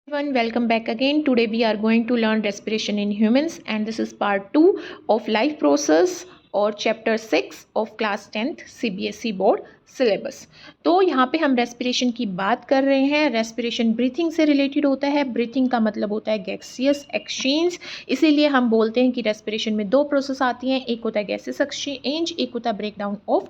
Everyone, welcome back again. Today we are going to learn respiration in humans, and this is part 2 of life process और chapter 6 of class 10th CBSE board syllabus. तो यहाँ पे हम respiration की बात कर रहे हैं। रेस्पिरेशन ब्रीथिंग से रिलेटेड होता है। ब्रीथिंग का मतलब होता है गैसियस एक्सचेंज, इसीलिए हम बोलते हैं कि रेस्पिरेशन में दो प्रोसेस आती हैं, एक होता है गैसियस एक्सचेंज, एक होता है break down of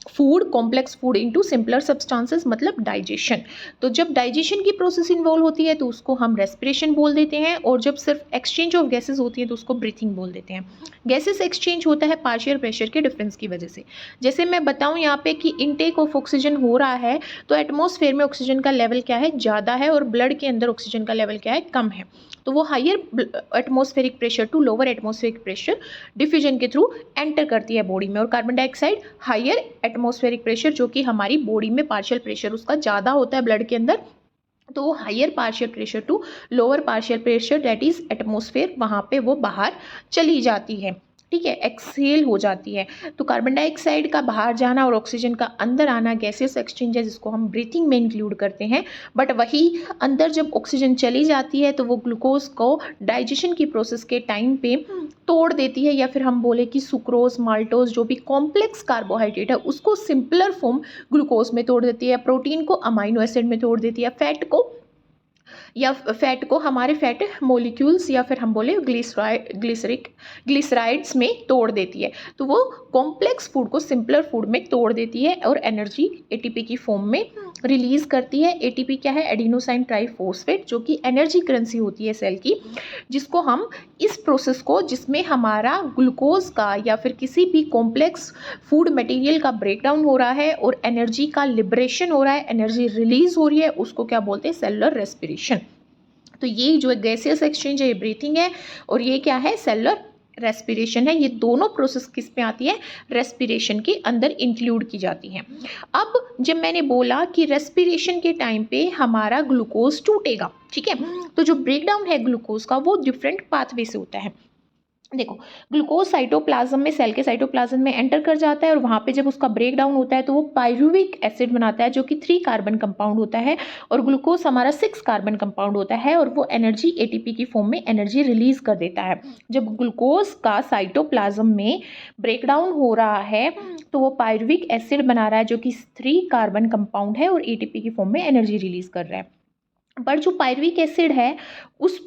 food, complex food into simpler substances, मतलब डाइजेशन। तो जब डाइजेशन की प्रोसेस इन्वॉल्व होती है तो उसको हम रेस्पिरेशन बोल देते हैं, और जब सिर्फ एक्सचेंज ऑफ गैसेस होती है तो उसको ब्रीथिंग बोल देते हैं। गैसेस एक्सचेंज होता है पार्शियल प्रेशर के डिफरेंस की वजह से। जैसे मैं बताऊं यहाँ पे कि इनटेक ऑफ ऑक्सीजन हो रहा है तो एटमॉस्फेयर में ऑक्सीजन का लेवल क्या है, ज़्यादा है, और ब्लड के अंदर ऑक्सीजन का लेवल क्या है, कम है। तो वो higher atmospheric pressure to lower atmospheric pressure diffusion के थ्रू एंटर करती है बॉडी में, और carbon dioxide higher atmospheric pressure, जो कि हमारी बॉडी में पार्शियल प्रेशर उसका ज़्यादा होता है ब्लड के अंदर, तो वो higher partial pressure to lower partial pressure that is atmosphere, वहाँ पे वो बाहर चली जाती है। ठीक है, एक्सहेल हो जाती है। तो कार्बन डाइऑक्साइड का बाहर जाना और ऑक्सीजन का अंदर आना गैसियस एक्सचेंज है, जिसको हम ब्रीथिंग में इंक्लूड करते हैं। बट वही अंदर जब ऑक्सीजन चली जाती है तो वो ग्लूकोज को डाइजेशन की प्रोसेस के टाइम पे तोड़ देती है, या फिर हम बोले कि सुक्रोज, माल्टोज, जो भी कॉम्प्लेक्स कार्बोहाइड्रेट है उसको सिंपलर फॉर्म ग्लूकोज में तोड़ देती है, प्रोटीन को अमाइनो एसिड में तोड़ देती है, फैट को हमारे फैट मोलिक्यूल्स या फिर हम बोले ग्लिसराइड्स में तोड़ देती है। तो वो कॉम्प्लेक्स फूड को सिंपलर फूड में तोड़ देती है और एनर्जी एटीपी की फॉर्म में रिलीज करती है। एटीपी क्या है, एडिनोसाइन ट्राइफॉस्फेट, जो कि एनर्जी करेंसी होती है सेल की, जिसको हम इस प्रोसेस को, जिसमें हमारा ग्लूकोज का या फिर किसी भी कॉम्प्लेक्स फूड मटेरियल का ब्रेकडाउन हो रहा है और एनर्जी का लिबरेशन हो रहा है, एनर्जी रिलीज हो रही है, उसको क्या बोलते हैं, सेलुलर रेस्पिरेशन। तो ये जो गैसियस एक्सचेंज है ये ब्रीथिंग है, और ये क्या है, सेलुलर रेस्पिरेशन है। ये दोनों प्रोसेस किस में आती है, रेस्पिरेशन के अंदर इंक्लूड की जाती हैं। अब जब मैंने बोला कि रेस्पिरेशन के टाइम पे हमारा ग्लूकोज टूटेगा, ठीक है, तो जो ब्रेकडाउन है ग्लूकोज का वो डिफरेंट पाथवे से होता है। देखो, ग्लूकोज साइटोप्लाज्म में, सेल के साइटोप्लाज्म में एंटर कर जाता है, और वहाँ पे जब उसका ब्रेक डाउन होता है तो वो पायरुविक एसिड बनाता है, जो कि 3 कार्बन कंपाउंड होता है, और ग्लूकोज हमारा 6 कार्बन कंपाउंड होता है, और वो एनर्जी एटीपी की फॉर्म में एनर्जी रिलीज कर देता है। जब ग्लूकोज का साइटोप्लाज्म में ब्रेक डाउन हो रहा है तो वो पायरुविक एसिड बना रहा है, जो कि 3 कार्बन कंपाउंड है, और एटीपी की फॉर्म में एनर्जी रिलीज कर रहा है। पर जो पायरुविक एसिड है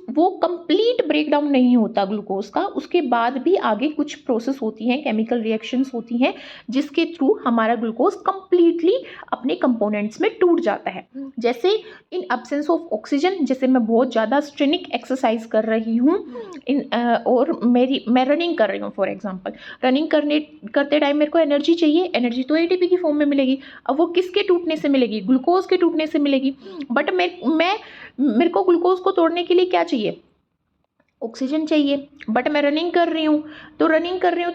वो कंप्लीट ब्रेकडाउन नहीं होता ग्लूकोज का, उसके बाद भी आगे कुछ प्रोसेस होती हैं, केमिकल रिएक्शंस होती हैं, जिसके थ्रू हमारा ग्लूकोज कंप्लीटली अपने कंपोनेंट्स में टूट जाता है। जैसे इन अब्सेंस ऑफ ऑक्सीजन, जैसे मैं बहुत ज़्यादा स्ट्रेनिक एक्सरसाइज कर रही हूँ और मैं रनिंग कर रही हूँ, फॉर एग्जाम्पल रनिंग करते टाइम मेरे को एनर्जी चाहिए, एनर्जी तो एटीपी की फॉर्म में मिलेगी। अब वो किसके टूटने से मिलेगी, ग्लूकोज के टूटने से मिलेगी। बट मेरे को ग्लूकोज को तोड़ने के लिए क्या चाहिए, ऑक्सीजन चाहिए। बट मैं रनिंग कर रही हूँ तो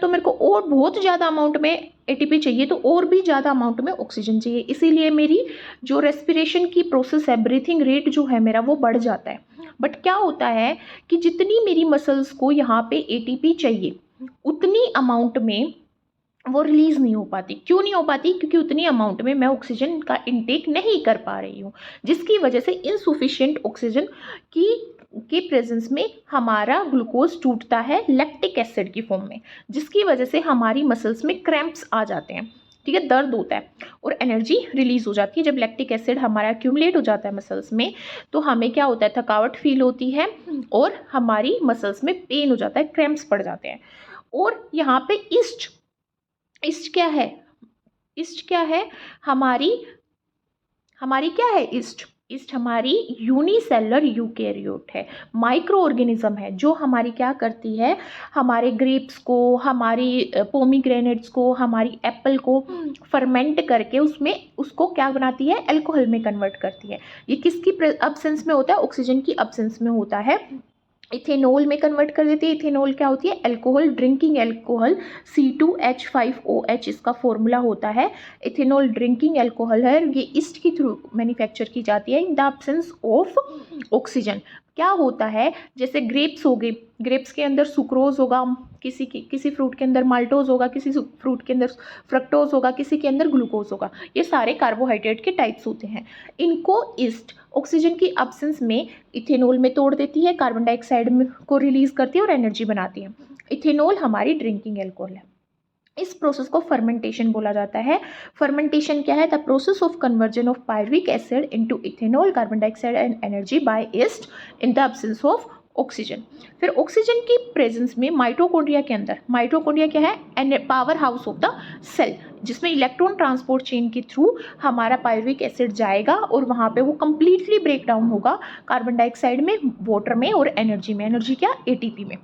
मेरे को और बहुत ज़्यादा अमाउंट में एटीपी चाहिए, तो और भी ज़्यादा अमाउंट में ऑक्सीजन चाहिए। इसीलिए मेरी जो रेस्पिरेशन की प्रोसेस है, ब्रीथिंग रेट जो है मेरा, वो बढ़ जाता है। बट क्या होता है कि जितनी मेरी मसल्स को यहाँ पे एटीपी चाहिए उतनी अमाउंट में वो रिलीज नहीं हो पाती। क्यों नहीं हो पाती, क्योंकि उतनी अमाउंट में मैं ऑक्सीजन का इनटेक नहीं कर पा रही हूँ, जिसकी वजह से इनसुफिशिएंट ऑक्सीजन के प्रेजेंस में हमारा ग्लूकोज टूटता है लैक्टिक एसिड की फॉर्म में, जिसकी वजह से हमारी मसल्स में क्रैम्प्स आ जाते हैं, ठीक है, दर्द होता है, और एनर्जी रिलीज हो जाती है। जब लैक्टिक एसिड हमारा एक्यूमुलेट हो जाता है मसल्स में तो हमें क्या होता है, थकावट फील होती है, और हमारी मसल्स में पेन हो जाता है, क्रैम्प्स पड़ जाते हैं। और यहाँ पे ईस्ट क्या है, ईस्ट क्या है, हमारी क्या है, ईस्ट हमारी यूनिसेलुलर यूकैरियोट है, माइक्रो ऑर्गेनिज्म है, जो हमारी क्या करती है, हमारे ग्रेप्स को, हमारी पोमीग्रेनेट्स को, हमारी एप्पल को फर्मेंट करके उसमें उसको क्या बनाती है, अल्कोहल में कन्वर्ट करती है। ये किसकी अब्सेंस में होता है, ऑक्सीजन की अब्सेंस में होता है। इथेनॉल में कन्वर्ट कर देती है। इथेनॉल क्या होती है, अल्कोहल, ड्रिंकिंग अल्कोहल, C2H5OH इसका फॉर्मूला होता है। इथेनॉल ड्रिंकिंग अल्कोहल है, ये ईस्ट के थ्रू मैन्युफैक्चर की जाती है इन द एब्सेंस ऑफ ऑक्सीजन। क्या होता है, जैसे ग्रेप्स हो गए, ग्रेप्स के अंदर सुक्रोज होगा, किसी फ्रूट के अंदर माल्टोज होगा, किसी फ्रूट के अंदर फ्रक्टोज होगा, किसी के अंदर ग्लूकोज होगा। ये सारे कार्बोहाइड्रेट के टाइप्स होते हैं। इनको ईस्ट ऑक्सीजन की अब्सेंस में इथेनॉल में तोड़ देती है, कार्बन डाइऑक्साइड में को रिलीज करती है और एनर्जी बनाती है। इथेनॉल हमारी ड्रिंकिंग एल्कोहल है। इस प्रोसेस को फर्मेंटेशन बोला जाता है। फर्मेंटेशन क्या है? The process of conversion of pyruvic acid into ethanol, carbon dioxide and energy by yeast in the absence of oxygen. फिर ऑक्सीजन की प्रेजेंस में माइटोकॉन्ड्रिया के अंदर, माइटोकॉन्ड्रिया क्या है? Power house of the cell, जिसमें इलेक्ट्रॉन ट्रांसपोर्ट चेन के through हमारा पायरुविक एसिड जाएगा और वहाँ पे वो कंप्लीटली ब्रेक डाउन होगा कार्बन डाइऑक्साइड में, वाटर में और एनर्जी में। एनर्जी क्या? एटीपी में।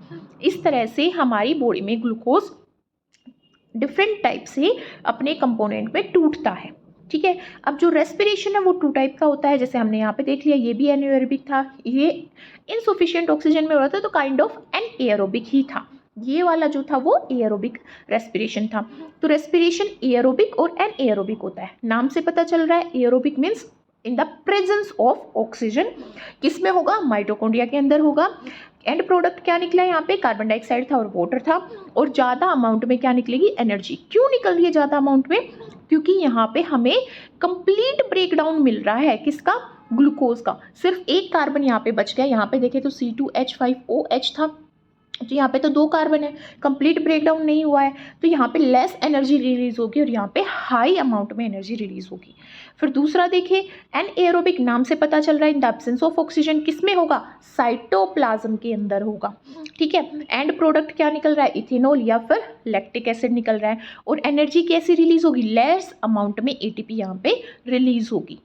इस तरह से हमारी बॉडी में ग्लूकोज डिफरेंट टाइप से अपने कंपोनेंट में टूटता है। ठीक है, अब जो रेस्पिरेशन है वो 2 टाइप का होता है, जैसे हमने यहाँ पे देख लिया, ये भी एनाएरोबिक था, ये इनसफिशिएंट ऑक्सीजन में हो रहा था तो काइंड ऑफ एनाएरोबिक ही था। ये वाला जो था वो एरोबिक रेस्पिरेशन था। तो रेस्पिरेशन एरोबिक और एनाएरोबिक होता है, नाम से पता चल रहा है। Aerobic means in the presence of oxygen. किस में होगा? माइटोकॉन्ड्रिया के अंदर होगा। एंड प्रोडक्ट क्या निकला यहाँ पे? कार्बन डाइऑक्साइड था और वाटर था। और ज़्यादा अमाउंट में क्या निकलेगी? एनर्जी। क्यों निकल रही है ज़्यादा अमाउंट में? क्योंकि यहाँ पे हमें कंप्लीट ब्रेकडाउन मिल रहा है। किसका? ग्लूकोज का। सिर्फ एक कार्बन यहाँ पे बच गया। यहाँ पे देखें तो C2H5OH था, तो यहाँ पे तो 2 कार्बन है, कंप्लीट ब्रेकडाउन नहीं हुआ है, तो यहाँ पे लेस एनर्जी रिलीज होगी और यहाँ पे हाई अमाउंट में एनर्जी रिलीज होगी। फिर दूसरा देखिए, एनाएरोबिक, नाम से पता चल रहा है इन द एब्सेंस ऑफ ऑक्सीजन। किस में होगा? साइटोप्लाज्म के अंदर होगा। ठीक है, एंड प्रोडक्ट क्या निकल रहा है? इथेनॉल या फिर लैक्टिक एसिड निकल रहा है। और एनर्जी कैसे रिलीज होगी? लेस अमाउंट में एटीपी यहाँ पे रिलीज होगी।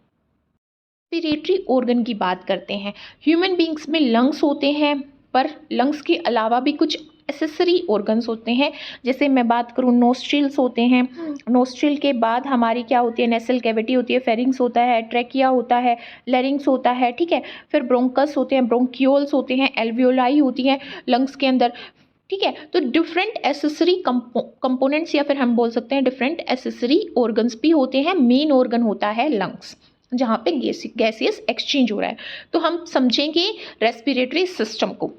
रेस्पिरेटरी ऑर्गन की बात करते हैं। ह्यूमन बींग्स में लंग्स होते हैं, पर लंग्स के अलावा भी कुछ एसेसरी ऑर्गन्स होते हैं। जैसे मैं बात करूँ, नोस्ट्रिल्स होते हैं। नोस्ट्रिल के बाद हमारी क्या होती है? नेसल कैविटी होती है, फेरिंग्स होता है, ट्रैकिया होता है, लैरिंग्स होता है। ठीक है, फिर ब्रोंकस होते हैं, ब्रोंकियोल्स होते हैं, एल्वियोलाई होती हैं लंग्स के अंदर। ठीक है, तो डिफरेंट एसेसरी कंपोनेंट्स या फिर हम बोल सकते हैं डिफरेंट एसेसरी ऑर्गन्स भी होते हैं। मेन ऑर्गन होता है लंग्स, जहाँ पे गैसियस एक्सचेंज हो रहा है। तो हम समझेंगे रेस्पिरेटरी सिस्टम को,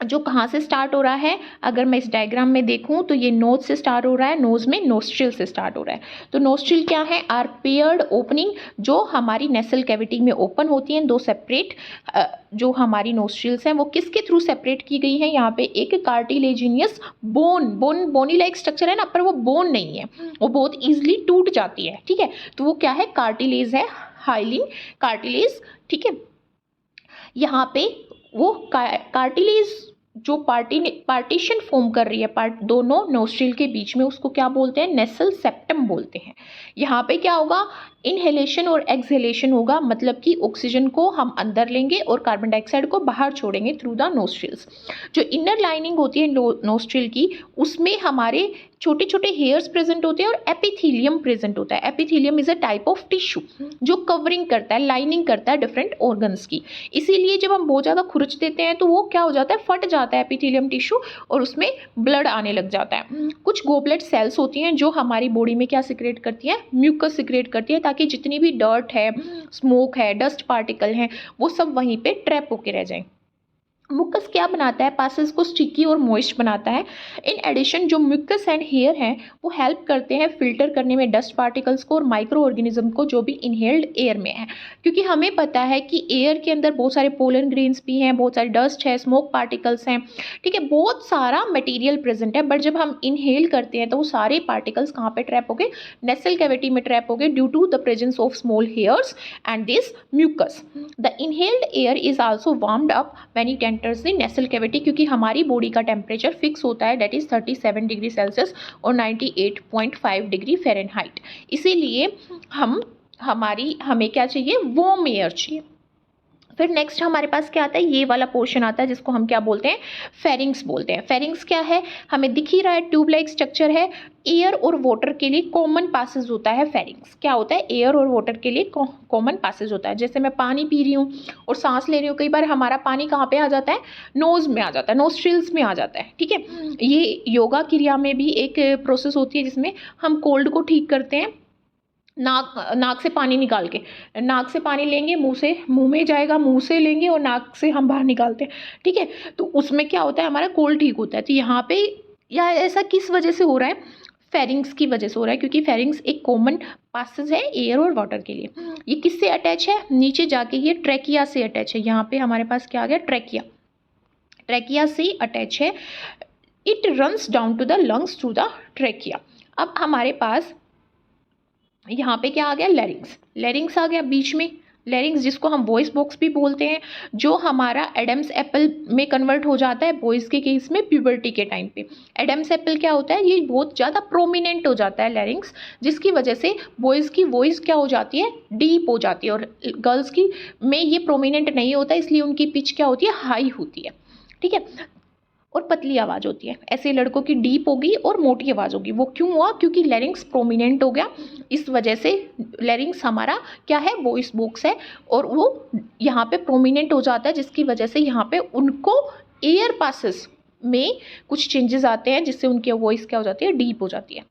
जो कहाँ से स्टार्ट हो रहा है। अगर मैं इस डायग्राम में देखूँ तो ये नोज से स्टार्ट हो रहा है, नोज में नोस्ट्रिल से स्टार्ट हो रहा है। तो नोस्ट्रिल क्या है? आर पेयर्ड ओपनिंग, जो हमारी नेसल कैविटी में ओपन होती हैं। 2 सेपरेट जो हमारी नोस्ट्रिल्स हैं वो किसके थ्रू सेपरेट की गई हैं? यहाँ पे एक कार्टिलेजिनियस बोनी लाइक स्ट्रक्चर है ना, पर वो बोन नहीं है, वो बहुत ईजिली टूट जाती है। ठीक है, तो वो क्या है? कार्टिलेज है, हाइलिन कार्टिलेज। ठीक है, यहाँ पे वो कार्टिलेज जो पार्टीशन फॉर्म कर रही है दोनों नोस्ट्रिल के बीच में, उसको क्या बोलते हैं? नेसल सेप्टम बोलते हैं। यहाँ पे क्या होगा? इनहेलेशन और एक्सहेलेशन होगा, मतलब कि ऑक्सीजन को हम अंदर लेंगे और कार्बन डाइऑक्साइड को बाहर छोड़ेंगे थ्रू द नोस्ट्रिल्स। जो इनर लाइनिंग होती है नोस्ट्रिल की, उसमें हमारे छोटे छोटे हेयर्स प्रेजेंट होते हैं और एपिथेलियम प्रेजेंट होता है। Epithelium is a type of tissue जो कवरिंग करता है, लाइनिंग करता है डिफरेंट ऑर्गन्स की। इसीलिए जब हम बहुत ज़्यादा खुरच देते हैं तो वो क्या हो जाता है? फट जाता है एपिथेलियम टिश्यू और उसमें ब्लड आने लग जाता है। कुछ गोबलेट सेल्स होती हैं जो हमारी बॉडी में क्या सिक्रेट करती हैं? म्यूकस सिक्रेट करती है, ताकि जितनी भी डर्ट है, स्मोक है, डस्ट पार्टिकल हैं, वो सब वहीं पे ट्रैप होके रह जाएं। मुकस क्या बनाता है? पासेस को स्टिकी और मॉइस्ट बनाता है। इन एडिशन जो म्यूकस एंड हेयर हैं वो हेल्प करते हैं फिल्टर करने में डस्ट पार्टिकल्स को और माइक्रो ऑर्गेनिज्म को जो भी इनहेल्ड एयर में है, क्योंकि हमें पता है कि एयर के अंदर बहुत सारे पोलन ग्रेन्स भी हैं, बहुत सारी डस्ट है, स्मोक पार्टिकल्स हैं। ठीक है, बहुत सारा मटेरियल प्रेजेंट है, बट जब हम इनहेल करते हैं तो वो सारे पार्टिकल्स कहाँ पे ट्रैप हो गए? नेसल कैविटी में ट्रैप हो गए due to the presence of small hairs and this mucus. The inhaled air is also warmed up when it enters the nasal cavity, क्योंकि हमारी बॉडी का टेम्परेचर फिक्स होता है, दैट इज 37 डिग्री सेल्सियस और 98.5 degree Fahrenheit. इसीलिए हमें क्या चाहिए? वार्म एयर चाहिए। फिर नेक्स्ट हमारे पास क्या आता है? ये वाला पोर्शन आता है जिसको हम क्या बोलते हैं? फेरिंग्स बोलते हैं। फेरिंग्स क्या है? हमें दिख ही रहा है, ट्यूब लाइक स्ट्रक्चर है। एयर और वाटर के लिए कॉमन पासेज होता है फेरिंग्स। क्या होता है? एयर और वाटर के लिए कॉमन पासेज होता है। जैसे मैं पानी पी रही हूँ और सांस ले रही हूँ, कई बार हमारा पानी कहाँ पे आ जाता है? नोज में आ जाता है, नोस्ट्रिल्स में आ जाता है। ठीक है, ये योगा क्रिया में भी एक प्रोसेस होती है जिसमें हम कोल्ड को ठीक करते हैं, नाक से पानी निकाल के, नाक से पानी लेंगे, मुंह में जाएगा, मुंह से लेंगे और नाक से हम बाहर निकालते हैं, ठीक है। तो उसमें क्या होता है, हमारा कोल्ड ठीक होता है। तो यहाँ पे या ऐसा किस वजह से हो रहा है, फेरिंग्स की वजह से हो रहा है, क्योंकि फेरिंग्स एक कॉमन पासेज है एयर और वाटर के लिए। ये किससे अटैच है, नीचे जाके ये ट्रैकिया से अटैच है। यहाँ पे हमारे पास क्या आ गया, ट्रैकिया, ट्रैकिया से अटैच है। It runs down to the lungs through the trachea. अब हमारे पास यहाँ पे क्या आ गया, लैरिंग्स, लैरिंग्स आ गया बीच में। लैरिंग्स जिसको हम वॉइस बॉक्स भी बोलते हैं, जो हमारा एडम्स एप्पल में कन्वर्ट हो जाता है बॉयज़ के केस में प्यूबर्टी के टाइम पे। एडम्स एप्पल क्या होता है, ये बहुत ज़्यादा प्रोमिनेंट हो जाता है लैरिंग्स, जिसकी वजह से बॉयज़ की वॉइस क्या हो जाती है, डीप हो जाती है, और गर्ल्स की में ये प्रोमिनेंट नहीं होता, इसलिए उनकी पिच क्या होती है, हाई होती है, ठीक है, और पतली आवाज़ होती है। ऐसे लड़कों की डीप होगी और मोटी आवाज़ होगी। वो क्यों हुआ, क्योंकि लैरिंग्स प्रोमिनेंट हो गया, इस वजह से लैरिंग्स हमारा क्या है, वॉइस बॉक्स है, और वो यहाँ पे प्रोमिनेंट हो जाता है, जिसकी वजह से यहाँ पे उनको एयर पासेस में कुछ चेंजेस आते हैं, जिससे उनकी वॉइस क्या हो जाती है, डीप हो जाती है।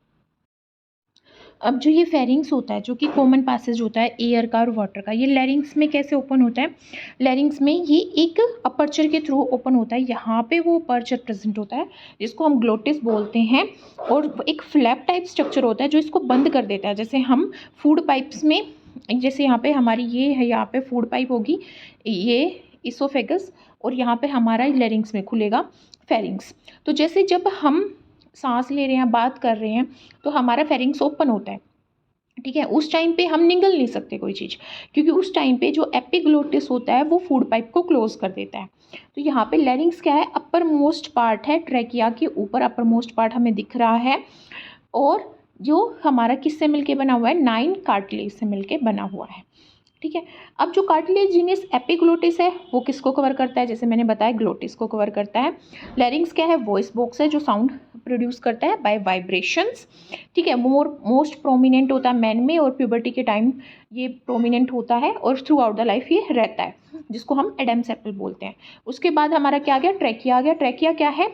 अब जो ये फेरिंग्स होता है, जो कि कॉमन पैसेज होता है एयर का और वाटर का, ये लैरिंग्स में कैसे ओपन होता है, लैरिंग्स में ये एक अपर्चर के थ्रू ओपन होता है। यहाँ पे वो अपर्चर प्रेजेंट होता है, जिसको हम ग्लोटिस बोलते हैं, और एक फ्लैप टाइप स्ट्रक्चर होता है जो इसको बंद कर देता है। जैसे हम फूड पाइप्स में, जैसे यहाँ पे हमारी ये है, यहाँ पे फूड पाइप होगी, ये इसोफेगस, और यहाँ पे हमारा लैरिंग्स में खुलेगा फेरिंग्स। तो जैसे जब हम सांस ले रहे हैं, बात कर रहे हैं, तो हमारा फेरिंग्स ओपन होता है, ठीक है। उस टाइम पे हम निगल नहीं सकते कोई चीज़, क्योंकि उस टाइम पे जो एपिग्लोटिस होता है वो फूड पाइप को क्लोज कर देता है। तो यहाँ पे लैरिंग्स क्या है, अपर मोस्ट पार्ट है, ट्रैकिया के ऊपर अपर मोस्ट पार्ट हमें दिख रहा है, और जो हमारा किससे मिलके बना हुआ है, 9 कार्टिलेज से मिलके बना हुआ है, ठीक है। अब जो कार्टिलेजिनस एपिग्लोटिस है वो किसको कवर करता है, जैसे मैंने बताया ग्लोटिस को कवर करता है। लैरिंग्स क्या है, वॉइस बॉक्स है जो साउंड प्रोड्यूस करता है बाय वाइब्रेशंस, ठीक है। मोस्ट प्रोमिनेंट होता है मैन में, और प्यूबर्टी के टाइम ये प्रोमिनेंट होता है, और थ्रू आउट द लाइफ ये रहता है, जिसको हम एडम्स एप्पल बोलते हैं। उसके बाद हमारा क्या आ गया, ट्रैकिया आ गया। ट्रैकिया क्या है,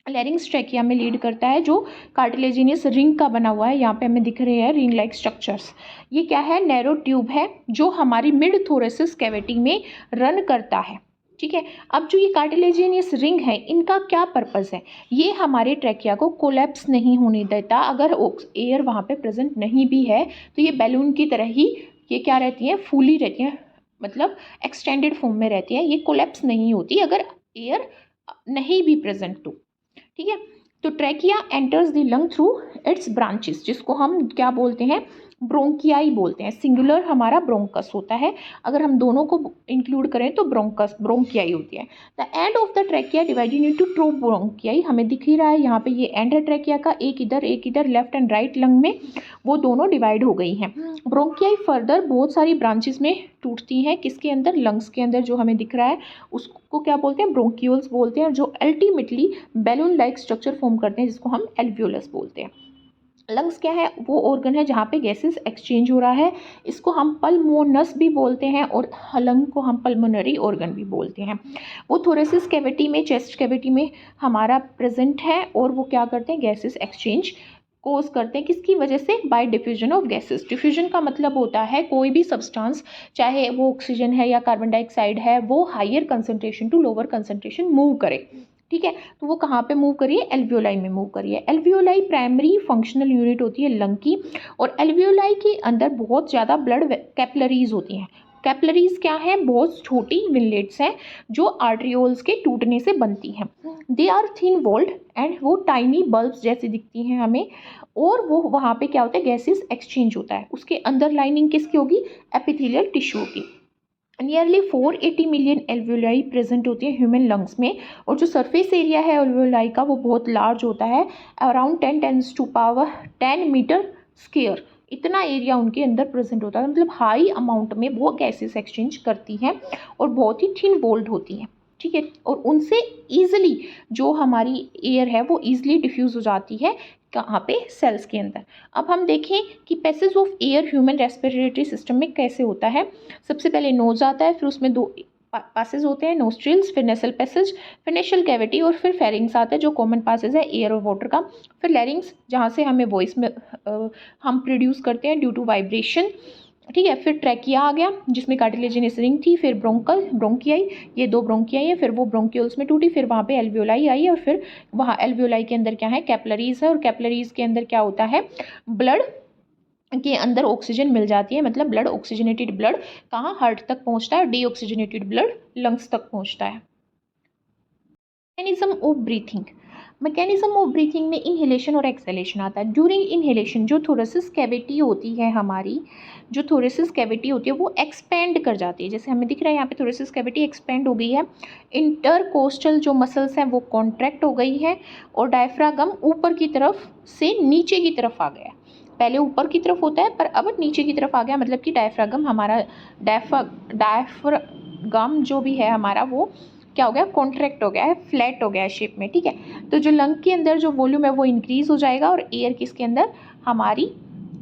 लैरिंग्स ट्रैकिया में लीड करता है, जो कार्टिलेजिनस रिंग का बना हुआ है। यहाँ पे हमें दिख रहे हैं रिंग लाइक स्ट्रक्चर्स। ये क्या है, नैरो ट्यूब है, जो हमारी मिड थोरेसिस कैविटी में रन करता है, ठीक है। अब जो ये कार्टिलेजिनस रिंग है, इनका क्या पर्पस है, ये हमारे ट्रैकिया को कोलैप्स नहीं होने देता। अगर एयर वहाँ पे प्रेजेंट नहीं भी है, तो ये बैलून की तरह ही ये क्या रहती है, फूली रहती है, मतलब एक्सटेंडेड फॉर्म में रहती है, ये कोलैप्स नहीं होती अगर एयर नहीं भी प्रेजेंट तो, ठीक है। तो trachea enters the lung through it's branches, जिसको हम क्या बोलते हैं, ब्रोंकियाई बोलते हैं। सिंगुलर हमारा ब्रोंकस होता है, अगर हम दोनों को इंक्लूड करें तो ब्रोंकस ब्रोंकियाई होती है। The end of the trachea divided into two bronchi, हमें दिख ही रहा है यहाँ पे ये एंड है ट्रैकिया का, एक इधर लेफ्ट एंड राइट लंग में, वो दोनों डिवाइड हो गई हैं। ब्रोंकियाई फर्दर बहुत सारी ब्रांचेस में टूटती हैं, किसके अंदर, लंग्स के अंदर, जो हमें दिख रहा है उसको क्या बोलते हैं, ब्रोंक्यूल्स बोलते हैं, जो ultimately balloon like structure form करते हैं, जिसको हम एल्वियोलस बोलते हैं। लंग्स क्या है, वो ऑर्गन है जहाँ पे गैसेस एक्सचेंज हो रहा है, इसको हम पल्मोनस भी बोलते हैं, और लंग को हम पल्मोनरी ऑर्गन भी बोलते हैं। वो थोरेसिस कैविटी में, चेस्ट कैविटी में हमारा प्रेजेंट है, और वो क्या करते हैं, गैसेस एक्सचेंज कोज करते हैं, किसकी वजह से, bye diffusion of gases. Diffusion का मतलब होता है कोई भी सब्सटेंस, चाहे वो ऑक्सीजन है या कार्बन डाइऑक्साइड है, वो higher concentration to lower concentration move करे, ठीक है। तो वो कहाँ पे मूव करिए, एल्वियोलाई में मूव करिए। एल्वियोलाई प्राइमरी फंक्शनल यूनिट होती है लंग की, और एल्वियोलाई के अंदर बहुत ज़्यादा ब्लड कैपिलरीज होती हैं। कैपिलरीज क्या है, बहुत छोटी विनलेट्स हैं जो आर्ट्रियोल्स के टूटने से बनती हैं। They are thin walled and वो टाइनी बल्ब्स जैसी दिखती हैं हमें, और वो वहाँ पे क्या होता है, गैसेस एक्सचेंज होता है। उसके अंदर लाइनिंग किसकी होगी, एपिथेलियल टिश्यू की। नियरली 480 मिलियन एल्वियोलाई प्रेजेंट होती है ह्यूमन लंग्स में, और जो सरफेस एरिया है एल्वियोलाई का वो बहुत लार्ज होता है, अराउंड 10 मीटर स्क्वायर, इतना एरिया उनके अंदर प्रेजेंट होता है। मतलब हाई अमाउंट में वो गैसेस एक्सचेंज करती हैं, और बहुत ही थिन वॉल्ड होती हैं, ठीक है। और उनसे ईजिली जो हमारी एयर है वो ईजिली डिफ्यूज़ हो जाती है, कहाँ पे, सेल्स के अंदर। अब हम देखें कि passage of air human respiratory system में कैसे होता है। सबसे पहले नोज आता है, फिर उसमें दो पासेज होते हैं, नोस्ट्रिल्स, फिर नेसल पैसेज, फिर नेशल कैविटी और फिर फेरिंग्स आता है जो कॉमन पासेज है एयर और वाटर का, फिर लैरिंग्स जहाँ से हमें वॉइस में हम प्रोड्यूस करते हैं ड्यू टू वाइब्रेशन, ठीक है। फिर ट्रैकिया आ गया जिसमें कार्टिलेजिनस रिंग थी, फिर ब्रोंकियाई, ये 2 ब्रोंकियाई है, फिर वो ब्रोंक्यूल्स में टूटी, फिर वहाँ पे एल्वियोलाई आई और फिर वहाँ एल्वियोलाई के अंदर क्या है, कैपिलरीज है, और कैपिलरीज के अंदर क्या होता है, ब्लड के अंदर ऑक्सीजन मिल जाती है, मतलब ब्लड, ऑक्सीजनेटेड ब्लड कहाँ, हार्ट तक पहुँचता है, डीऑक्सीजनेटेड ब्लड लंग्स तक पहुँचता है। Mechanism of breathing, mechanism of breathing में इनहेलेशन और एक्सहेलेशन आता है। ड्यूरिंग इनहेलेशन जो थोरेसिस कैविटी होती है हमारी, जो थोरेसिस कैविटी होती है वो एक्सपेंड कर जाती है, जैसे हमें दिख रहा है यहाँ पे थोरेसिस कैविटी एक्सपेंड हो गई है, इंटरकोस्टल जो मसल्स हैं वो कॉन्ट्रैक्ट हो गई है, और डायफ्रागम ऊपर की तरफ से नीचे की तरफ आ गया है। पहले ऊपर की तरफ होता है पर अब नीचे की तरफ आ गया, मतलब कि डायफ्रागम हमारा डायफ्रागम जो भी है हमारा वो क्या हो गया, कॉन्ट्रैक्ट हो गया है, फ्लैट हो गया है शेप में, ठीक है। तो जो लंग के अंदर जो वॉल्यूम है वो इंक्रीज हो जाएगा और एयर किसके अंदर, हमारी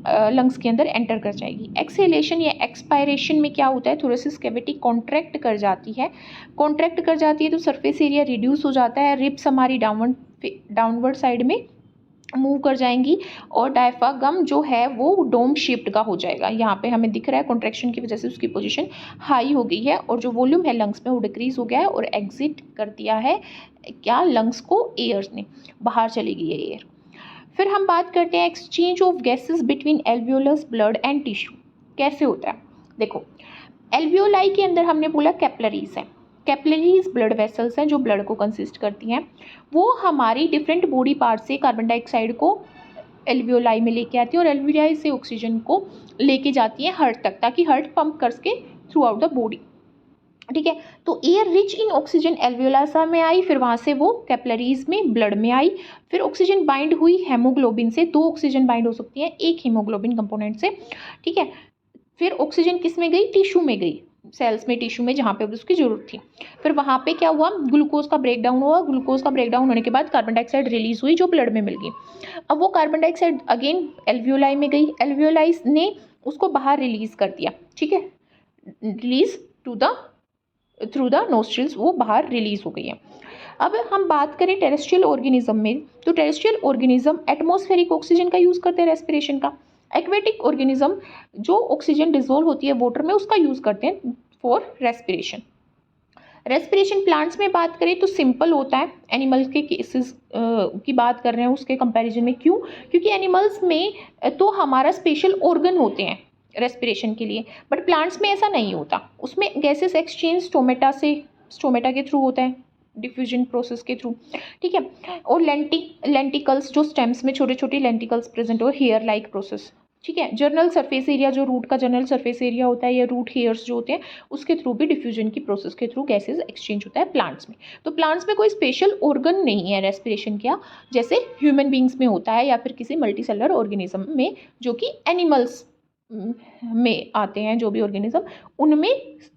लंग्स के अंदर एंटर कर जाएगी। एक्सहेलेशन या एक्सपायरेशन में क्या होता है, थोरेसिस कैविटी कॉन्ट्रैक्ट कर जाती है, कॉन्ट्रैक्ट कर जाती है तो सरफेस एरिया रिड्यूस हो जाता है, रिब्स हमारी डाउनवर्ड साइड में मूव कर जाएंगी और डायफ्रागम जो है वो डोम शेप्ड का हो जाएगा। यहाँ पे हमें दिख रहा है कॉन्ट्रैक्शन की वजह से उसकी पोजीशन हाई हो गई है और जो वॉल्यूम है लंग्स में वो डिक्रीज हो गया है और एग्जिट कर दिया है क्या, लंग्स को एयर ने, बाहर चली गई है एयर। फिर हम बात करते हैं exchange of gases between alveolus, blood and tissue. कैसे होता है, देखो एल्वियोलाई के अंदर हमने बोला कैपिलरीज है, कैपिलरीज ब्लड वेसल्स हैं जो ब्लड को कंसिस्ट करती हैं, वो हमारी डिफरेंट बॉडी पार्ट से कार्बन डाइऑक्साइड को एल्वियोलाई में लेके आती है और एल्वियोलाई से ऑक्सीजन को लेके जाती है हार्ट तक, ताकि हार्ट पंप कर सके थ्रू आउट द बॉडी, ठीक है। तो एयर रिच इन ऑक्सीजन एल्वियोलासा में आई, फिर वहाँ से वो कैपिलरीज में ब्लड में आई, फिर ऑक्सीजन बाइंड हुई हेमोग्लोबिन से, 2 ऑक्सीजन बाइंड हो सकती है एक हीमोग्लोबिन कंपोनेंट से, ठीक है। फिर ऑक्सीजन किस में गई, टिश्यू में गई, सेल्स में, टिश्यू में जहाँ पे उसकी जरूरत थी। फिर वहाँ पे क्या हुआ, ग्लूकोज का ब्रेकडाउन हुआ, ग्लूकोज का ब्रेकडाउन होने के बाद कार्बन डाइऑक्साइड रिलीज हुई जो ब्लड में मिल गई। अब वो कार्बन डाइऑक्साइड अगेन एल्वियोलाई में गई, एल्वियोलाई ने उसको बाहर रिलीज कर दिया, ठीक है, रिलीज थ्रू द नोस्ट्रिल्स, वो बाहर रिलीज हो गई है। अब हम बात करें टेरेस्ट्रियल ऑर्गेनिज्म में, तो टेरेस्ट्रियल ऑर्गेनिज्म एटमॉस्फेरिक ऑक्सीजन का यूज़ करते हैं रेस्पिरेशन का, एक्वेटिक ऑर्गेनिज्म जो ऑक्सीजन डिजोल्व होती है वाटर में उसका यूज़ करते हैं फॉर रेस्पिरेशन। रेस्पिरेशन प्लांट्स में बात करें तो सिंपल होता है, एनिमल्स के केसेस की बात कर रहे हैं उसके कंपैरिजन में, क्यों, क्योंकि एनिमल्स में तो हमारा स्पेशल ऑर्गन होते हैं रेस्पिरेशन के लिए, बट प्लांट्स में ऐसा नहीं होता, उसमें गैसेस एक्सचेंज स्टोमेटा के थ्रू होता है, डिफ्यूजन प्रोसेस के थ्रू, ठीक है। और लेंटिकल्स जो स्टेम्स में छोटे छोटे लेंटिकल्स प्रेजेंट हो, हेयर लाइक प्रोसेस, ठीक है। जर्नल सरफेस एरिया जो रूट का जर्नल सरफेस एरिया होता है या रूट हेयर्स जो होते हैं उसके थ्रू भी डिफ्यूजन की प्रोसेस के थ्रू गैसेस एक्सचेंज होता है प्लांट्स में। तो प्लांट्स में कोई स्पेशल ऑर्गन नहीं है रेस्पिरेशन का, जैसे ह्यूमन बींग्स में होता है या फिर किसी मल्टीसेलुलर ऑर्गेनिज्म में, जो कि एनिमल्स में आते हैं जो भी ऑर्गेनिज्म, उनमें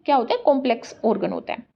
क्या होता है, कॉम्प्लेक्स ऑर्गन होता है।